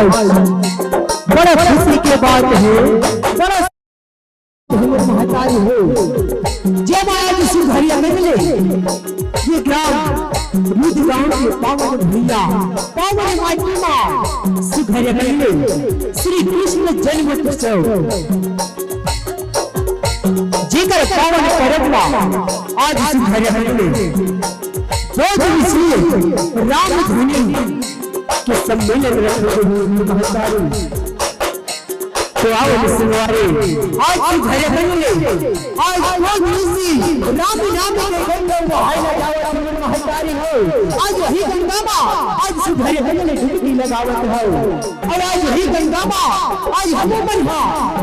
बड़ा खुशी के बात है, बड़ा महतारी हो जब आज सुधरिया मिले ये ग्राम रुद गांव के पावन भैया पावन माटी मां सुधरिया मिले श्री कृष्ण जन्मोत्सव जेकर पावन परंपरा आज सुधरिया मिले बहुत इसलिए राम धुनी के सम्मेलन रखे हुए महतारी तो आओ सुनवारे आज सुधरिया मिले आज बहुत खुशी राम नाम के गंगा बहाई ना जावत हमर महतारी हो आज वही गंगा मां आज सुधरिया मिले डुबकी लगावत हो और आज वही गंगा मां आज हम बनहा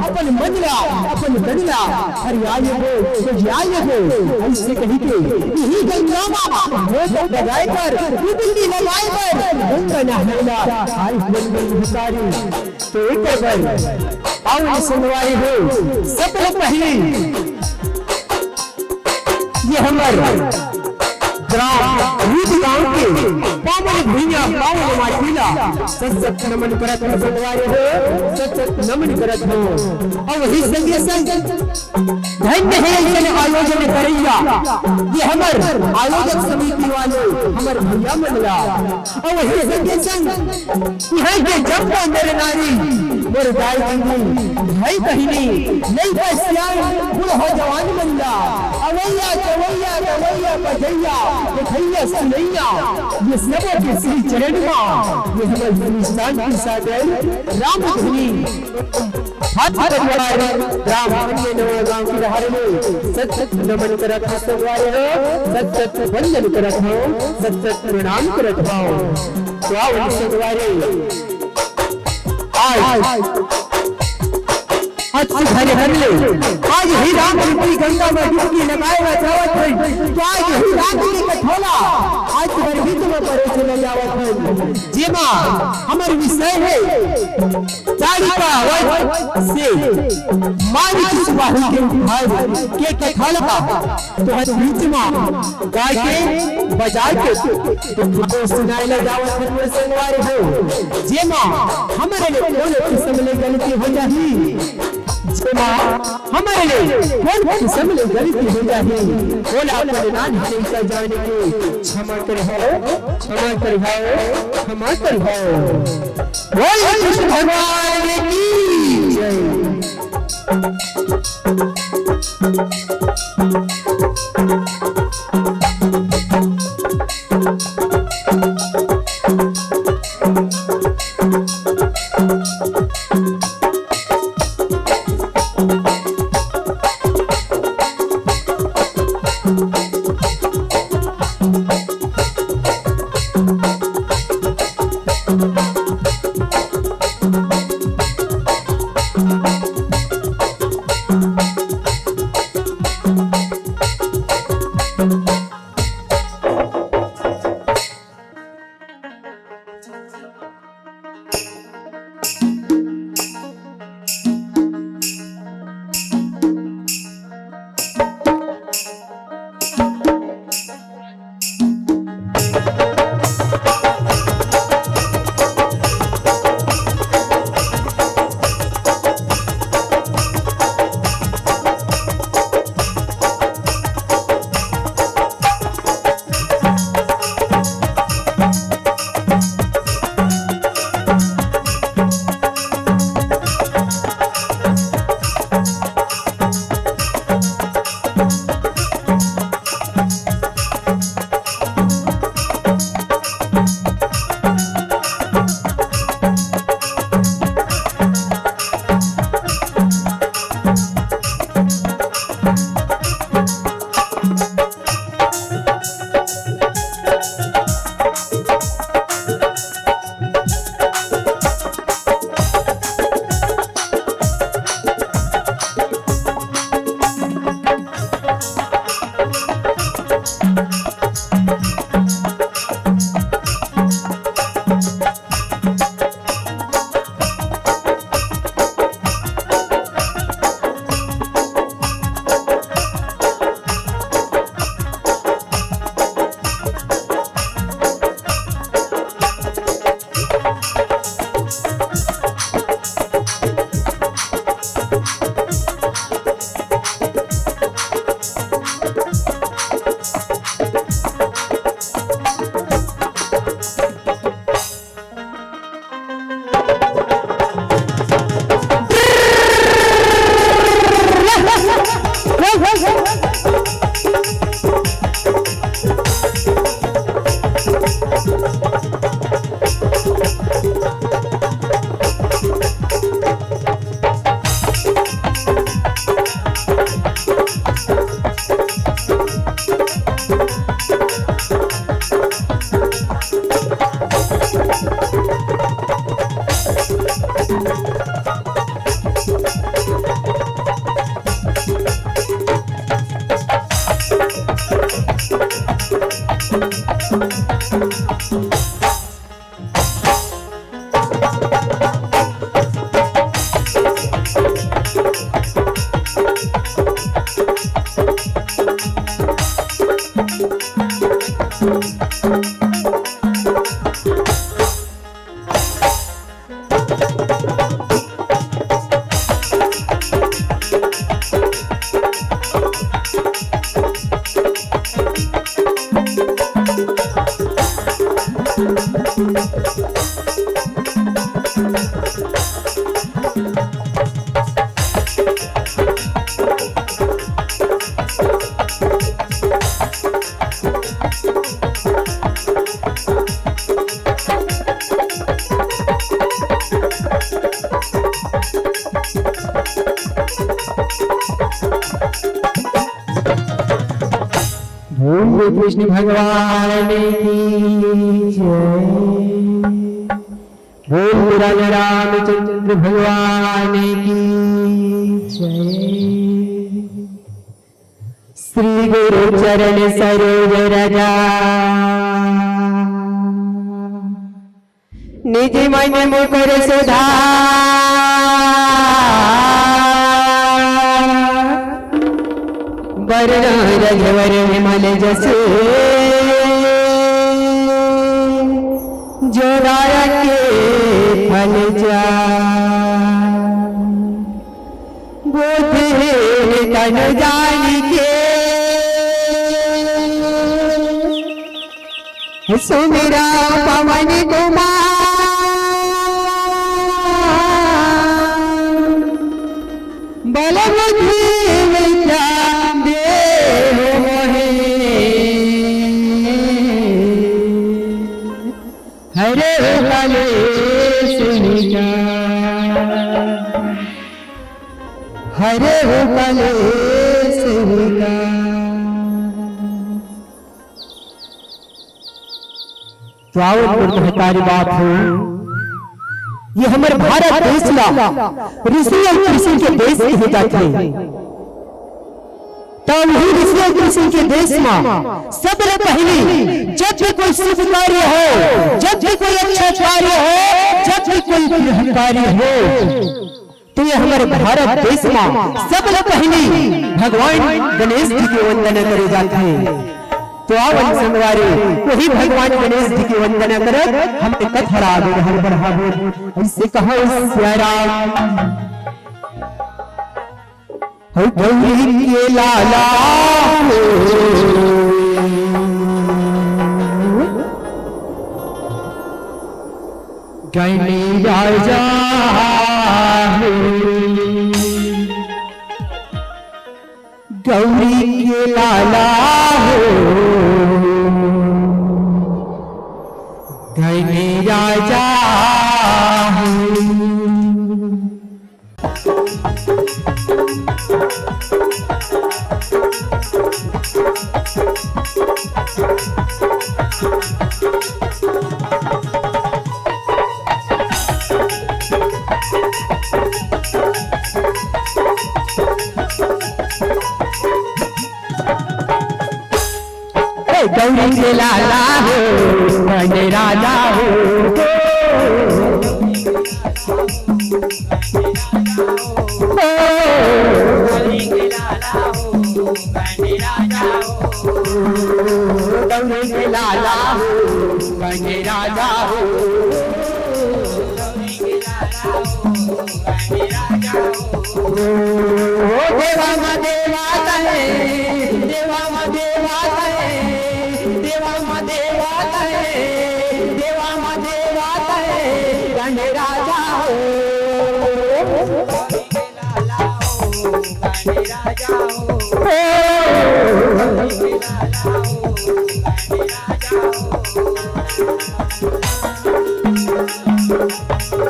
अपन मंदरा अपन ददला हरियाये हो सजियाये हो ऐसे कही के यही गंगा मां हो तो लगाए पर डुबकी लगाए पर गंगा नहला आज गंगा महतारी तो एक बार आओ सुनवाई हो सबसे पहले ये हमारे ग्राम रुद गांव के पावन भैया पावन माटीला सत नमन करत हो सुनवाई हो सत नमन करत हो और वही संगे संग धन्य है इन्हें आयोजन करैया ये हमारे आयोजक समिति वाले हमारे भैया मनला और वही संगे संग यहाँ के जम्बो नर नारी मोर गाय बंदी भाई बहिनी नहीं बसियान बुढ़ हो जवान बंदा अवैया कवैया कवैया बजैया भैया सुनैया ये सब के श्री चरण में ये हमारे हिंदुस्तान की सागर राम धुनी हाथ परिवार राम अन्य नव गांव की धार में सत नमन करत हो सवारे हो सत वंदन करत हो सत प्रणाम करत हो तो आओ सवारे आज सुधरिया मिले आज ही राम की गंगा में डुबकी लगाए जावत है तो आज ही राम के कठोला आज तुम्हारे हित में परे चले जावत है जेमा हमारे विषय है तारिका से मान की सुबाही के भाई के कठोला तो हर बीच में गाय के बाजार के तो सुनाए ले जावत है संगवारी हो जेमा हमारे लिए कौन किस्म ले गलती हो जाही हमारे लिए कौन किस्म में गलती हो जाए बोला अपने नाम से जाने के क्षमा कर हो क्षमा कर हो बोल कृष्ण भगवान की जय। बोलो कृष्ण भगवान की जय। बोल राजा रामचंद्र भगवान की जय। श्री गुरु चरण सरोज रजा निज मन मुकुर सुधा वर्ण रघुवर विमल जस जो राया के फल जा बुद्ध तन जानी के सुमिरा पवन कुमार बल बुद्धि विद्या देहो मोहे हरे कलेश निकार हरे कलेश निकार। तो आओ महतारी बात हो, ये हमारे भारत देश ला ऋषि और कृषि के देश कहे जाते हैं। तब ही ऋषि और कृषि के देश में सबसे पहले जब भी कोई शुभ कार्य हो, जब भी कोई अच्छा कार्य हो, जब भी कोई गृह कार्य हो, तो ये हमारे भारत देश में सबसे पहले भगवान गणेश जी की वंदना करे जाते हैं। तो आओ संगवारी वही भगवान गणेश जी की वंदना कर हम कथा आगे हम बढ़ाबो। ऐसे कहो सियाराम हो गौरी के लाला हो गणे राजा हो गौरी के लाला हो गणे राजा गौरी के लाला हो गणे राजा हो गौरी के लाला हो गणे राजा हो गौरी के लाला हो गणे राजा हो गौरी के लाला हो गणे राजा हो देवा मा देवा तहे देवा मा देवा तहे देवा मा देवा तहे देवा मा देवा तहे गणे राजा हो गौरी के लाला हो गणे राजा हो गौरी के लाला हो गणे राजा हो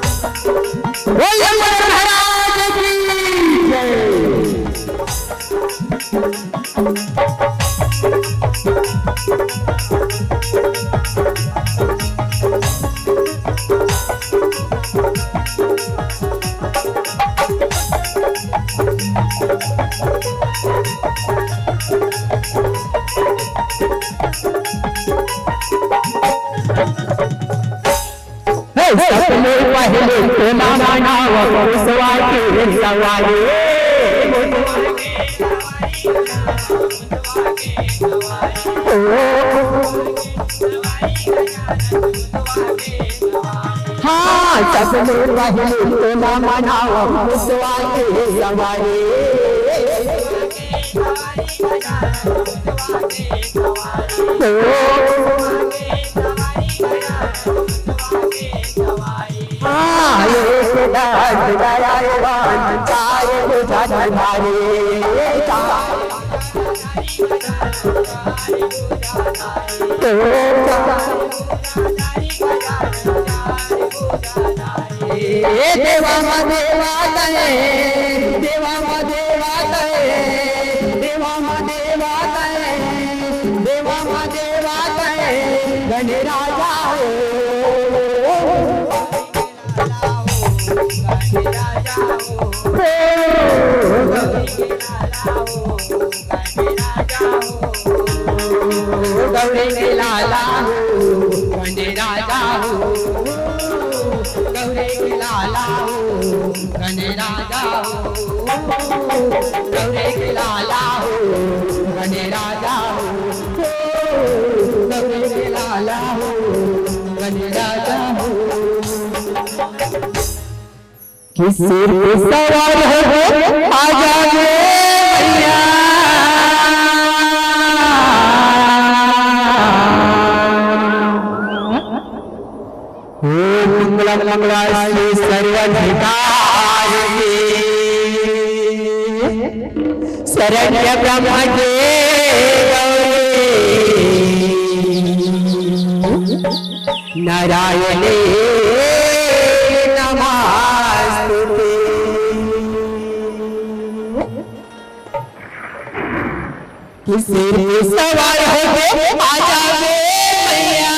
बोलिए महाराज की जय। सपने पहले तो नाना नाव सवारी सवारी हाँ सपने पहले तो नाना नाव सवारी सवारी देवा मा देवा तहे देवा मा देवा तहे देवा मा देवा तहे देवा गौरे के लाला हो गणे राजा हो गौरे के लाला हो गणे राजा हो गौरे के लाला हो गणे राजा हो गौरे के लाला हो गणे राजा हो किसी पे सवार हो आजा रे मैया मंगलम मंगलाश्री सर्वधिकारिणी शरण्य ब्रह्म के गौरी नारायणे नमस्ते किसी पे सवार हो आजा रे मैया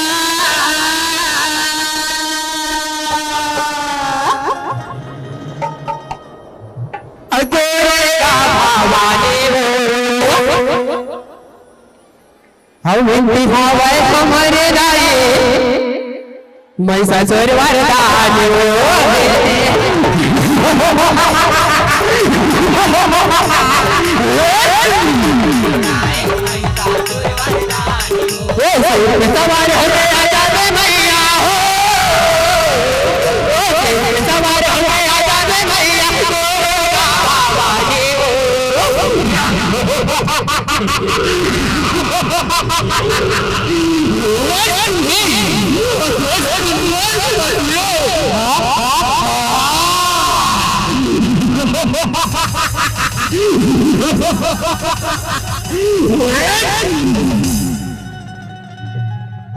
हम बिहावे हमारे राये महिषासुर वरदान सवार हो आजा रे मैया हो सवार हो आजा रे मैया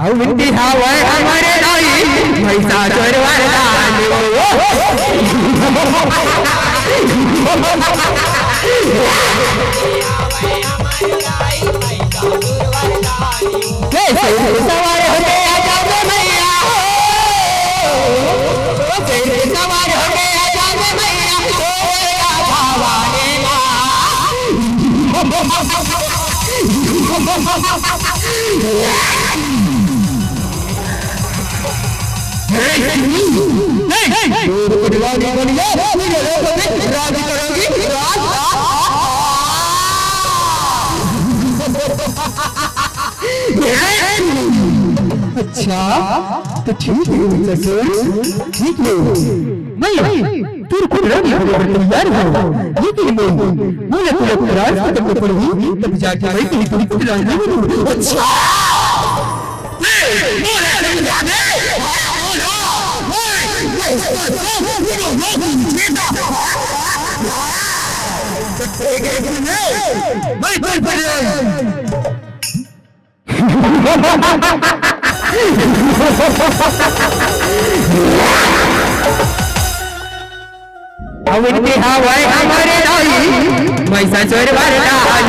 हमारे राई महिषासुर वरदान सवार होते आजा रे मैया सवार होते आजा रे मैया अच्छा तो ठीक है ठीक है मैं तेरे को रानी होने पर तैयार हूँ लेकिन मुझे तुझे राज करने पड़ेगी तब जाके मैं तेरी पूरी रानी बनूँ अच्छा हमारे राई महिषासुर वरदान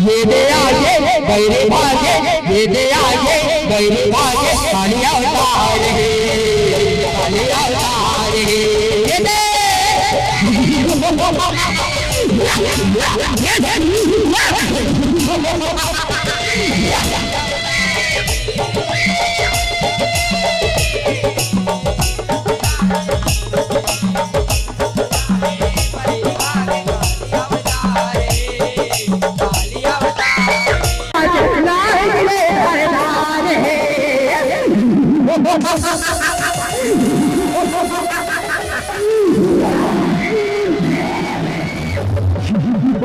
ये दे आगे गैरे भागे ये दे आगे गैरे भागे कालिया उतार रे कालिया उतार रे ये दे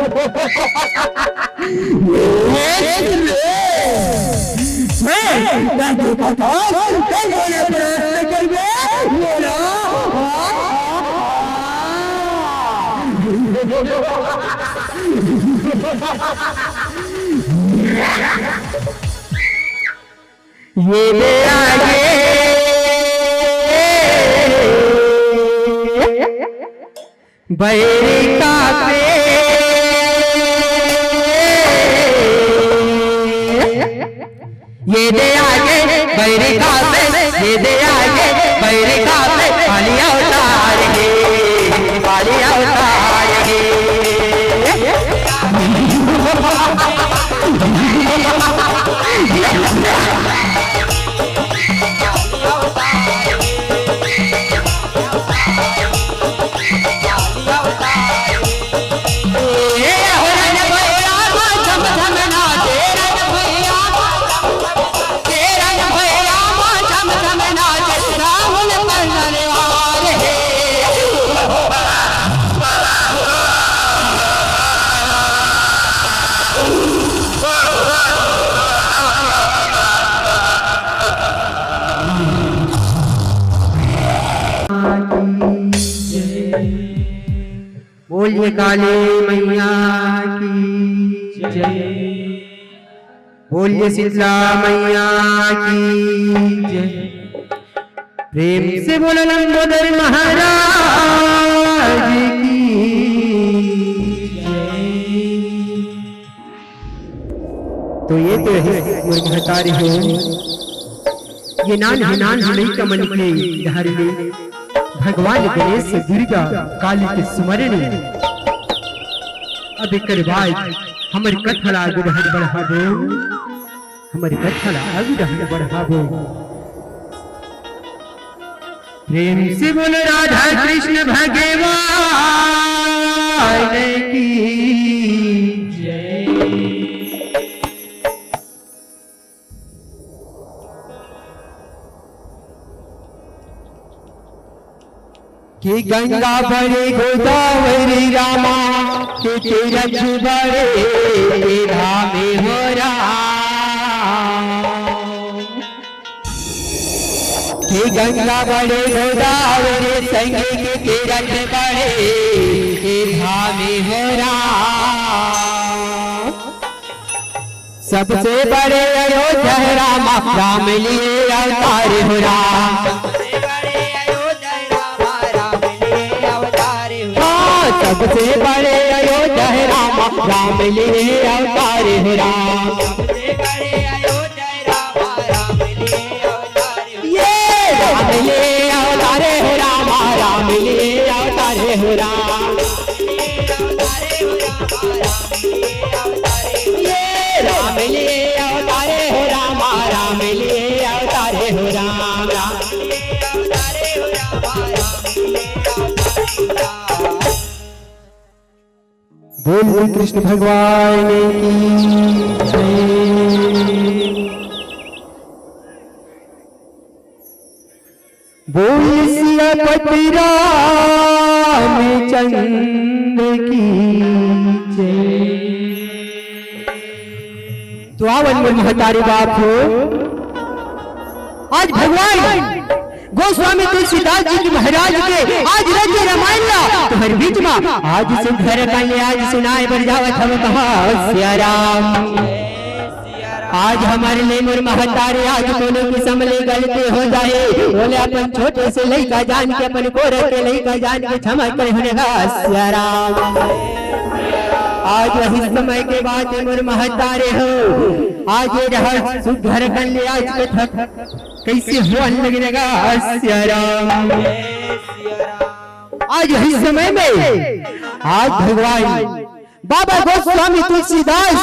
ये ले आगे बैरिका पे ये दे आगे बैरिका पे ये दे आगे बैरिका पे पालिया उतारेंगे पालिया उतारेंगे बोलिए काली मैया की जय, बोलिए शीतला मैया की जय, प्रेम से बोलो लंबोदर महाराज की जय। तो ये तो है महतारी हो, ये नान नहीं कमल के धार में भगवान गणेश दुर्गा काली के स्मरण अब एक बाद हमारी कथा आगे बढ़ाबो, हमारी कथा आगे बढ़ाबो। प्रेम से बोलो राधा कृष्ण भगवान की जय। कि गंगा बड़े गोदावरी रामा के तीरथ बड़े तेरा में हो रहा, कि गंगा बड़े गोदावरी संगे के तीरथ बड़े तेरा में हो रहा। सबसे बड़े अयोध्या रामा राम लिए अवतार हो रहा, सबसे बड़े अयोध्या रामा राम लिए अवतार हो राम, ये राम लिए अवतार हो रामा राम लिए अवतार हो राम, ये राम लिए अवतार हो रामा राम लिए अवतार हो राम, बोल कृष्ण भगवान की जय। बोल सियापति रामचंद्र की जय। तो आवन में महतारी बाप हो, आज भगवान गोस्वामी तुलसीदास जी की महाराज के आज रचे रामायण ला तुम्हारे बीच में आज सुन घर कन्या आज सुनाए बरजावत हम कहा सिया राम। आज हमारे लिए मोर महतारी आज कोनो की समले गलती हो जाए बोले अपन छोटे से लइका जान के अपन को रखे लइका जान के क्षमा करे होने सिया राम। आज वही समय के बाद मोर महतारे हो आज ये रहा सुघर कन्या आज के थक कैसे हुआ लगेगा सिया राम। आज इस समय में आज भगवान बाबा गोस्वामी तुलसीदास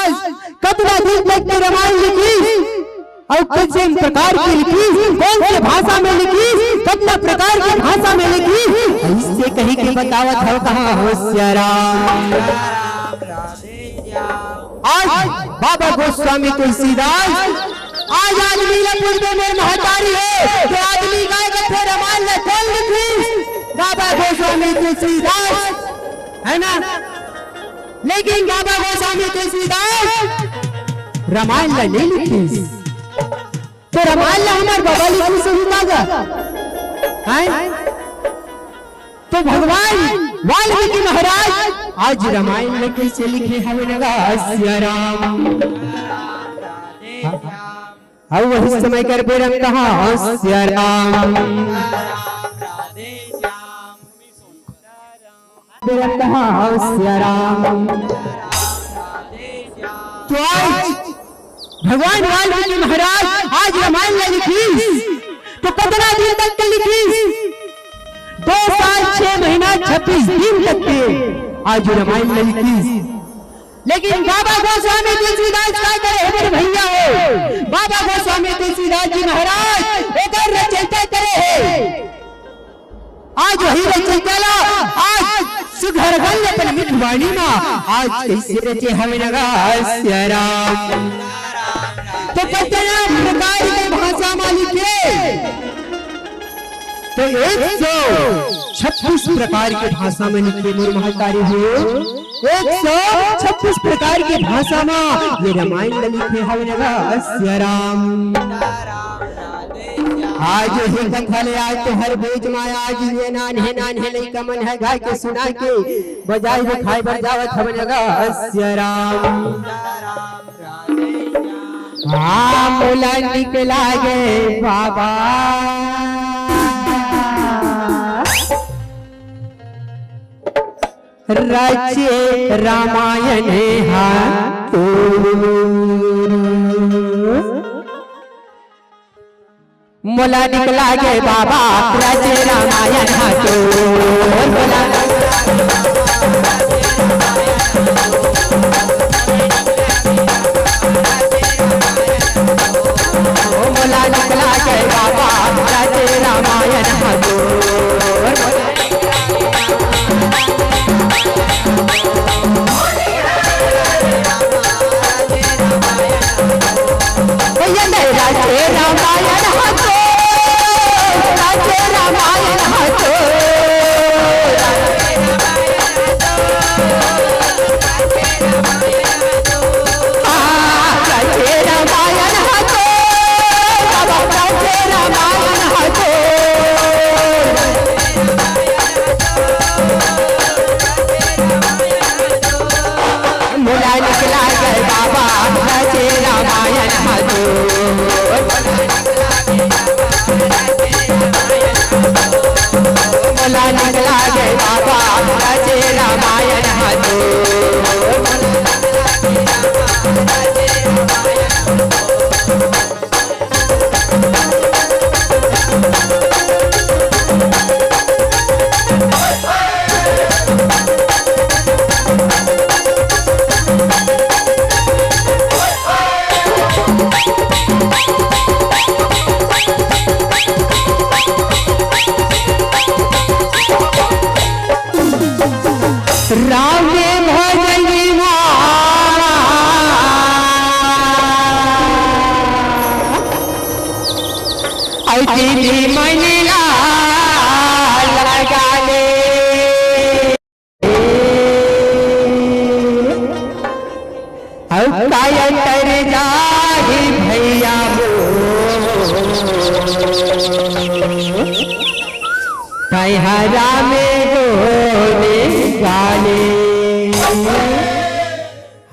कतना दिन तक के रामायण लिखी और किस प्रकार की लिखी, कौन सी भाषा में लिखी, कितना प्रकार की भाषा में लिखी, इससे कहीं के बतावत हो कहाँ हो सिया राम। आज बाबा गोस्वामी तुलसीदास आज आदमी लपुर में मेरे महतारी है तो आदमी गाय का फिर रामायण में कौन लिखी बाबा गोस्वामी तुलसीदास है ना। लेकिन बाबा गोस्वामी तुलसीदास रामायण ला नहीं लिखी। तो रामायण ला हमारे बाबा लिखी से होगा तो भगवान वाल्मीकि महाराज आज रामायण में कैसे लिखे हमें लगा सिया राम। अब वही समय कर पे रंग कहा सिया राम सिया राम। तो आज भगवान वाल्मीकि महाराज आज रामायण में लिखी तो कितना दिन तक लिखी 2 साल 6 महीना 26 दिन तक के आज रामायण में लिखी। लेकिन बाबा गोस्वामी तुलसीदास क्या करे मेरे भैया हो, बाबा गोस्वामी तुलसीदास जी महाराज एक रचयिता करे है। आज वही रचयिता आज सुघर गल अपन मिठवाणी में आज कैसे रचे हमें लगा सिया राम। तो कितना प्रकार की भाषा में लिखे तो 126 प्रकार की भाषा में लिखे मोर महतारी हो 126 प्रकार की भाषा में ये रामायण लिखे हमें लगा सिया राम। आज ही कथले आज तो हर बीच माया आज ये नान्हे नान्हे लइका मन है गा के सुना के बजाय दिखाई बजावत हमें लगा सिया राम। मोला निकला गे बाबा रचे रामायण मोला निकला गे बाबा रचे रामायण मोला निकला गे बाबा रचे रामायण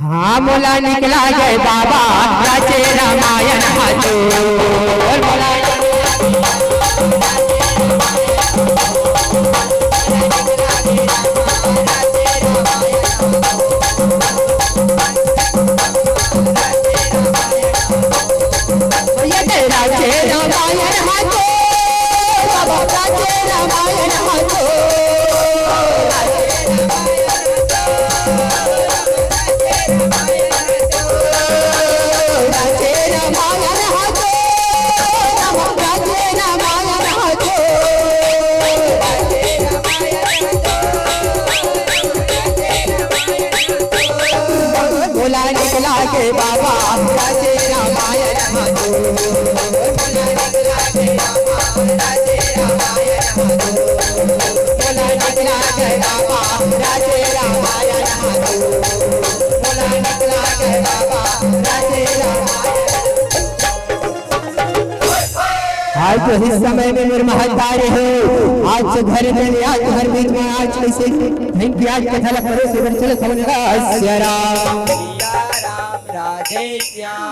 हाँ मोला निकला गए बाबा रचे रामायण रामायण आज तो इस समय में मेरे महतारे हो आज से घर में आज घर बीच में आज कैसे नहीं आज कथा लखरे से चल समझगा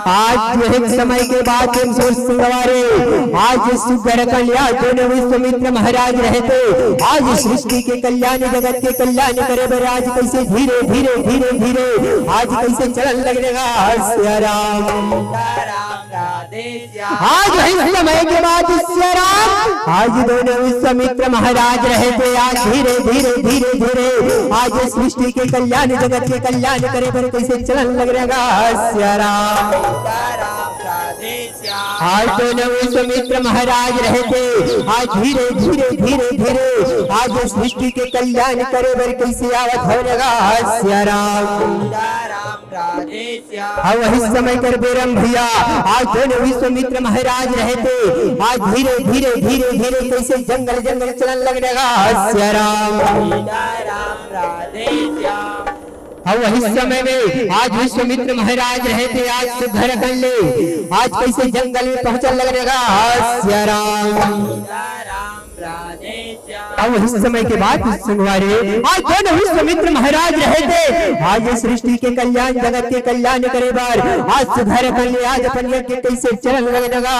आज एक समय के बाद सवारे आज सुगर कल्याण दोनों विश्वामित्र महाराज रहते आज सृष्टि के कल्याण जगत के कल्याण करे बर आज कैसे धीरे धीरे धीरे धीरे आज कैसे चलन लगेगा आज इस समय के बाद आज दोनों विश्वामित्र महाराज रहते आज धीरे धीरे धीरे धीरे आज सृष्टि के कल्याण जगत के कल्याण करे बर कैसे चलन लग रहेगा आज दोनों विश्वामित्र महाराज रहते आज धीरे धीरे धीरे धीरे आज सृष्टि के कल्याण करे बर कैसे आवत होगा अब वही समय कर बेरम भैया आज दोनों विश्वामित्र महाराज रहते आज धीरे धीरे धीरे धीरे कैसे जंगल जंगल चलन लग रहेगा अब वही समय में आज विश्वामित्र महाराज रहते आज से घर कर ले आज कैसे जंगल में पहुंचने लग रहेगा अब वही समय के बाद सुनवारे आज दोनों विश्वामित्र महाराज रहते आज सृष्टि के कल्याण जगत के कल्याण करे बार आज से घर कर ले आज अपन के कैसे चलन लग रहेगा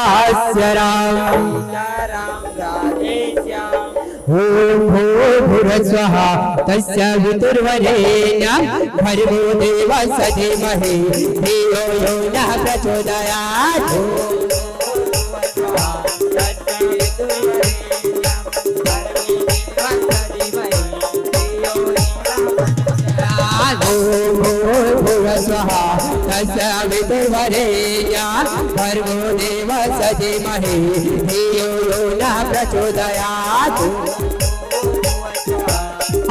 भूरस्वहा तस्य वितुर्वरेण्यं भर्गो देवस्य धीमहि धियो यो नः प्रचोदयात् भूरस्वहा तस्य वितुर्वरेण्यं भर्गो देवस्य धीमहि धियो यो नः प्रचोदयात्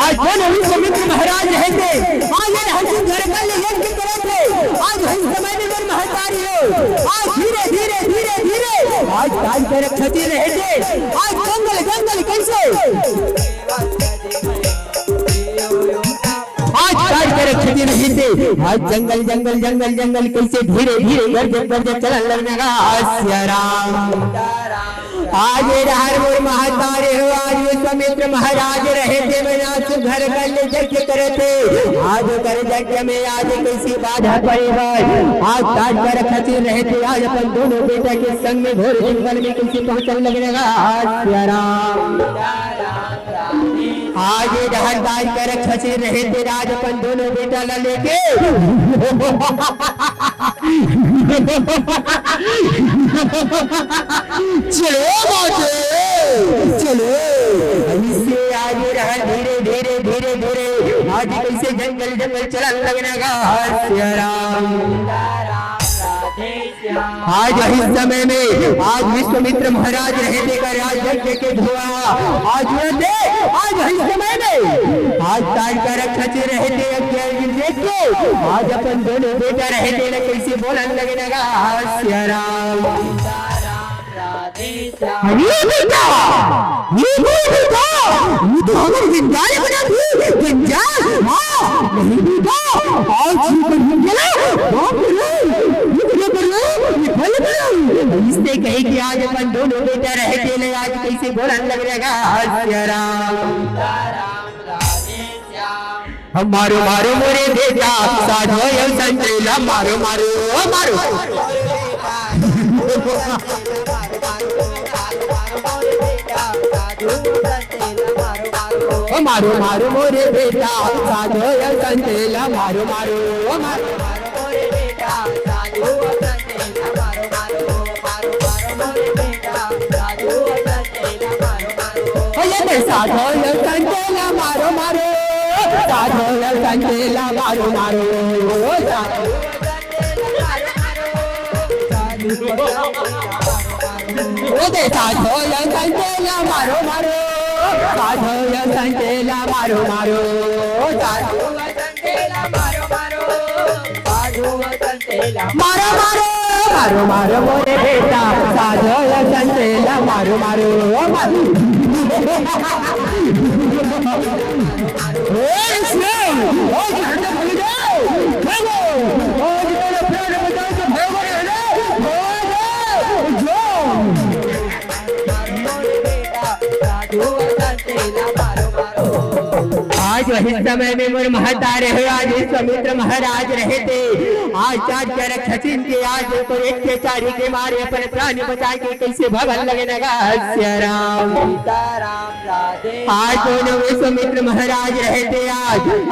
आज दोनों विश्वामित्र महाराज रहते आज हंसी घर का यज्ञ करे थे आज हम समय में महतारी हो आज धीरे धीरे धीरे धीरे आज काज कर क्षति रहते आज जंगल जंगल कैसे आज काज कर क्षति रहते आज जंगल जंगल जंगल जंगल कैसे धीरे धीरे गर्ज गर्ज चलन लगने का आज हर मोर महातारे हो आज विश्वामित्र महाराज रहते मैं घर कर ले यज्ञ करे थे आज कर यज्ञ में आज कैसी बाधा पड़ी है आज काज कर खची रहते आज अपन दोनों बेटा के संग में घोर जंगल में कैसे पहुंचने लगेगा आज हरदाज कर खची रहते आज अपन दोनों बेटा ला लेके चलो इससे आगे रहा धीरे धीरे धीरे धीरे आज कैसे जंगल जंगल चलन लगने का आज इस समय में आज विश्वामित्र महाराज रहते का राज यज्ञ के धुआ आज इस समय में आज ताज का रक्षच रहते आज अपन दोनों बेटा रहते न कैसे बोलन लगने का इससे कहे कि आज अपन दोनों बेटा रहते ले आज कैसे बोलन लग रहेगा हम मारो मारो मोरे बेटा साधो यो संतरेला मारो मारो मारो मारो मारो मोरे बेटा साधो यो संतरेला मारो मारो मारो मोरे बेटा साधो संतरेला मारो मारो मोरे बेटा साधो संतरेला मारो ये साधो यो संतरेला मारो मारो साधो यो संतरेला मारो मारो ओदे साधो यो संतरेला मारो मारो साधो यो संतरेला मारो मारो साधो यो संतरेला मारो मारो साधो यो संतरेला मारो मारो मारो मारो मोरे बेटा साधो यो संतरेला मारो मारो मारो वही समय में मोर महतारे हो आज विश्वामित्र महाराज रहते आज चार चार खचिन के आज तो एक के चारी के मारे अपने प्राण बचा के कैसे भगन लगे लगा राम सीताराम राधे आज दोनों विश्वामित्र महाराज रहते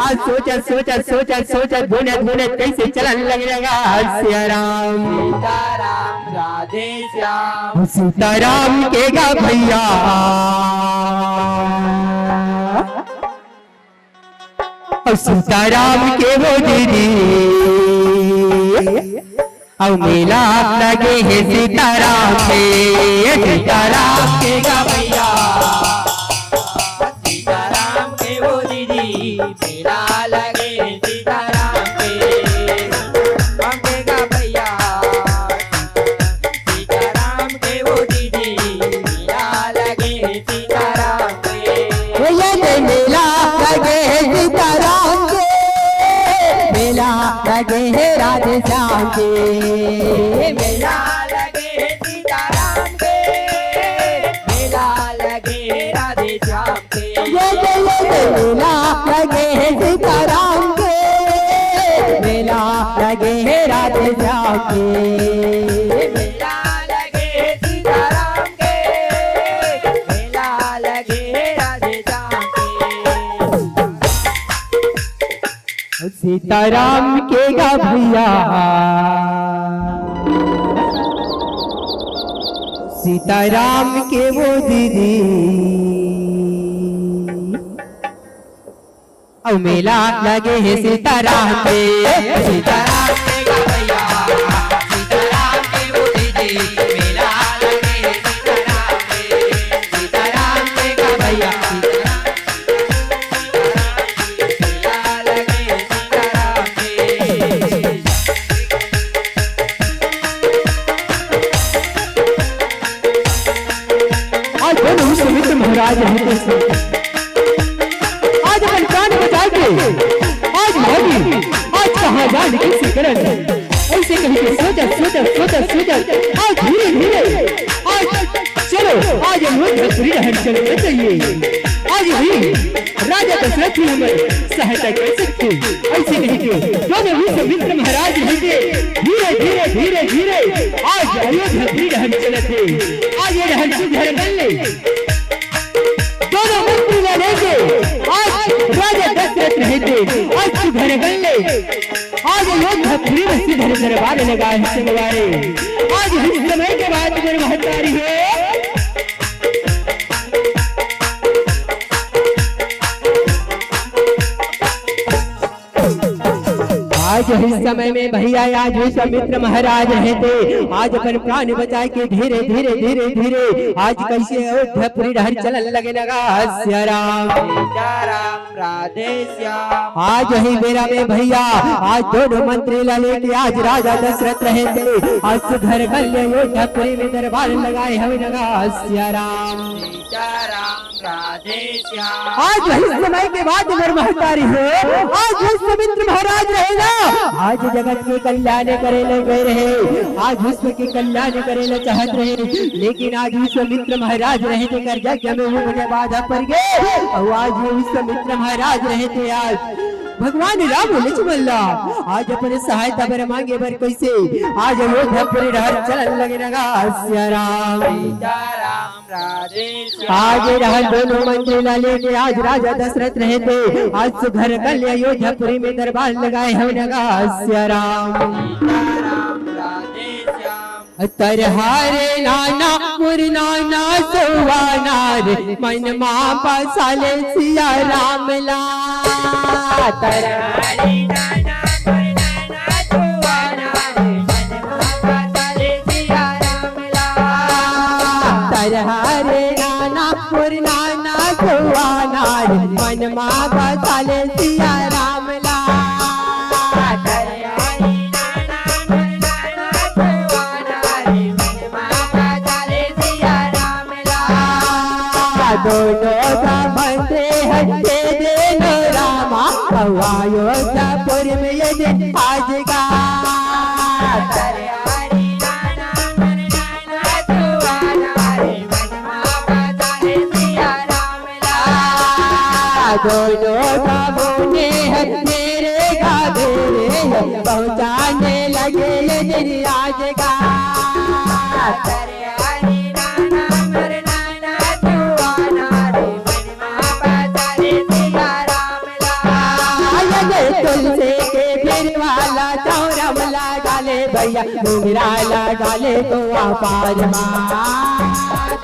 आज सोचा सोचा सोचा सोचा भुनत भुनत कैसे चलन लगे लगा राम सीताराम राधे श्याम सीताराम के गा भैया सीताराम के वो दीदी अब मेला लगे है सीताराम के गा भैया सीताराम के वो दीदी मेला लगे सीताराम के का भैया सीताराम के वो दीदी मेला लगे सीताराम मेला लगे है सीताराम के मेला लगे है राधे श्याम के मेला लगे सीताराम के मेला लगे राधे श्याम के मेला लगे है सीताराम के मेला लगे है राधे श्याम के मेला लगे सीताराम के मेला लगे राधे श्याम के सीताराम के गा भैया सीताराम के वो दीदी अब मेला लगे है सीताराम के सीताराम के का भैया सीताराम के वो दीदी मेला लगे सीताराम के का भैया मेला लगे सीताराम के आज दोनों विश्वामित्र महाराज रहते थे आज अपन प्राण बचा के आज भागी आज कहाँ जाने कैसे करन ऐसे कहीं के सोचा सोचा सोचा सोचा आज धीरे धीरे आज चलो आज हम लोग धरती रहन चलना चाहिए आज भी राजा दशरथ ही हमारे सहायता कर सकते ऐसे कहीं के दोनों विश्वामित्र महाराज रहते धीरे धीरे धीरे धीरे आज अयोध्या रहन चले थे आज ये रहन सुधर बन ले दोनों मंत्री लेंगे आज राजा दशरथ रहते आज सुधर बन ले आज अयोध्या पूरी में सुधर दरबार लगा है संगवारे आज इस समय के बाद मेरे महतारी हो आज इस समय में भैया आज विश्वामित्र महाराज रहते आज अपन प्राण बचा के धीरे धीरे धीरे धीरे आज कैसे अयोध्यापुरी रहर चलन लगे लगा राम सीताराम राधे श्याम आज ही मेरा में भैया आज दोनों मंत्री लेके आज राजा दशरथ रहते आज घर कल अयोध्यापुरी में दरबार लगाए हमें लगा राम सीताराम राधे श्याम आज वही समय के बाद अगर महतारी हो आज विश्वामित्र महाराज रहेगा आज जगत के कल्याण करेले गए रहे आज विश्व के कल्याण करेले चाहत रहे लेकिन आज विश्वामित्र महाराज रहते कर यज्ञ में उन्हें बाधा पड़ गए और आज विश्वामित्र महाराज रहते आज भगवान राम लक्ष्मण आज अपने सहायता पर मांगे बर कैसे आज अयोध्यापुरी रहर चलन लगे लगा राम सीताराम राधे श्याम आज रहर दोनों मंत्री लेके आज राजा दशरथ रहते आज घर कल अयोध्यापुरी में दरबार लगाए हम लगा राम सीताराम राधे श्याम तरहारे नाना मुरनाना सोवाना रे मन माँ बसाले सिया राम ला हरि नाना परनाना सुवाना रे मन माता सिया राम ला तरहारे नाना मुरनाना सोवाना रे मन माँ बसाले सिया राम ला हरि नाना परनाना सुवाना रे मन माता सिया राम ला दोनों का मंत्री हटे देनो रामा अयोध्यापुर में ये दिन आज का हरि नाना परनाना सुवाना रे मन माता सिया राम ला दोनों का पहुँचाने लगे ये दिन राजगा करे हरे नाना मोर नाना तू आना रे मनमा बसारे सिया राम लाल तुलसे के फिर वाला चौरम लगा ले भैया डूंगरा लगा ले तो पार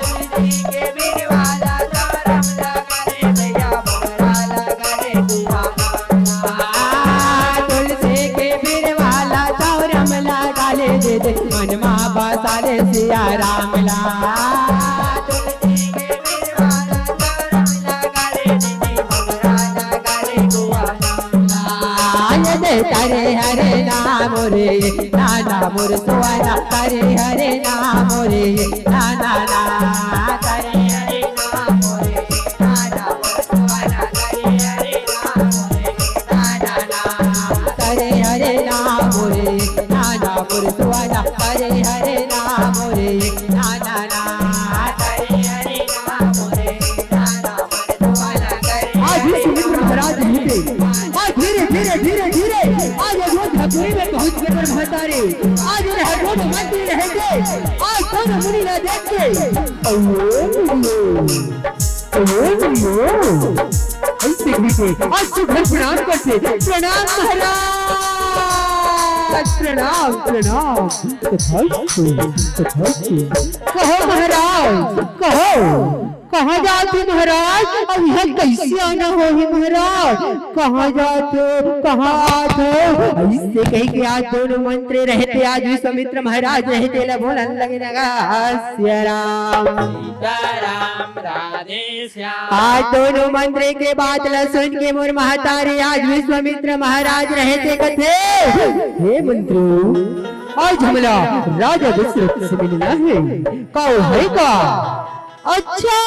तुलसी के बिरवाला चौरम लगा रे भैया मोरा लगा रे कुआ तुलसी के फिर वाला चौरम लगा ले दे मनमा बसाले सिया राम तुलसी के बिरवाला चौरम लगा रे दीदी मोरा लगा रे कुआ करे हरे नाम रे नाना मोर सुवाना करे हरे नाम रे नाना ना करे हरे नाम रे नाना मोर सुवाना करे हरे नाम रे नाना ना करे हरे नाम रे नाना मोर सुवाना करे हरे नाम रे नाना ना करे हरे नाम रे नाना मोर सुवाना करे आज सुमित्र महाराज निकले आज धीरे धीरे धीरे धीरे आज रोज हथुड़ी में पहुंच गए पर महतारे आज उन्हें रोज मंदिर रहेंगे आज कौन मुनि न देखे ऐसे मीठे आज तो घर प्रणाम करते प्रणाम महाराज प्रणाम प्रणाम कहो महाराज कहो कहाँ जाते महाराज अब यहाँ कैसे आना हो महाराज कहाँ जाते कहाँ आते इससे कहीं के आज दोनों मंत्री रहते आज विश्वामित्र महाराज रहते बोलन लगे सिया राम राम राधे श्याम आज दोनों मंत्री के बात सुन के मोर महतारी आज विश्वामित्र महाराज रहते कथे हे मंत्री आज हमला राजा दशरथ से मिलना है कहो है का अच्छा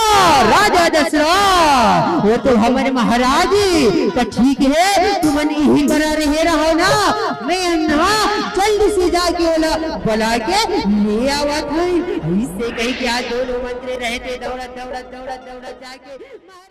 राजा दशरथ वो तो हमारे महाराज तो ठीक है तुम यही बना रहे रहो ना मैं अन्ना जल्दी से जाके बुला के ले आवत है इससे कहीं क्या दोनों मंत्री रहते दौड़त दौड़त दौड़त दौड़त जाके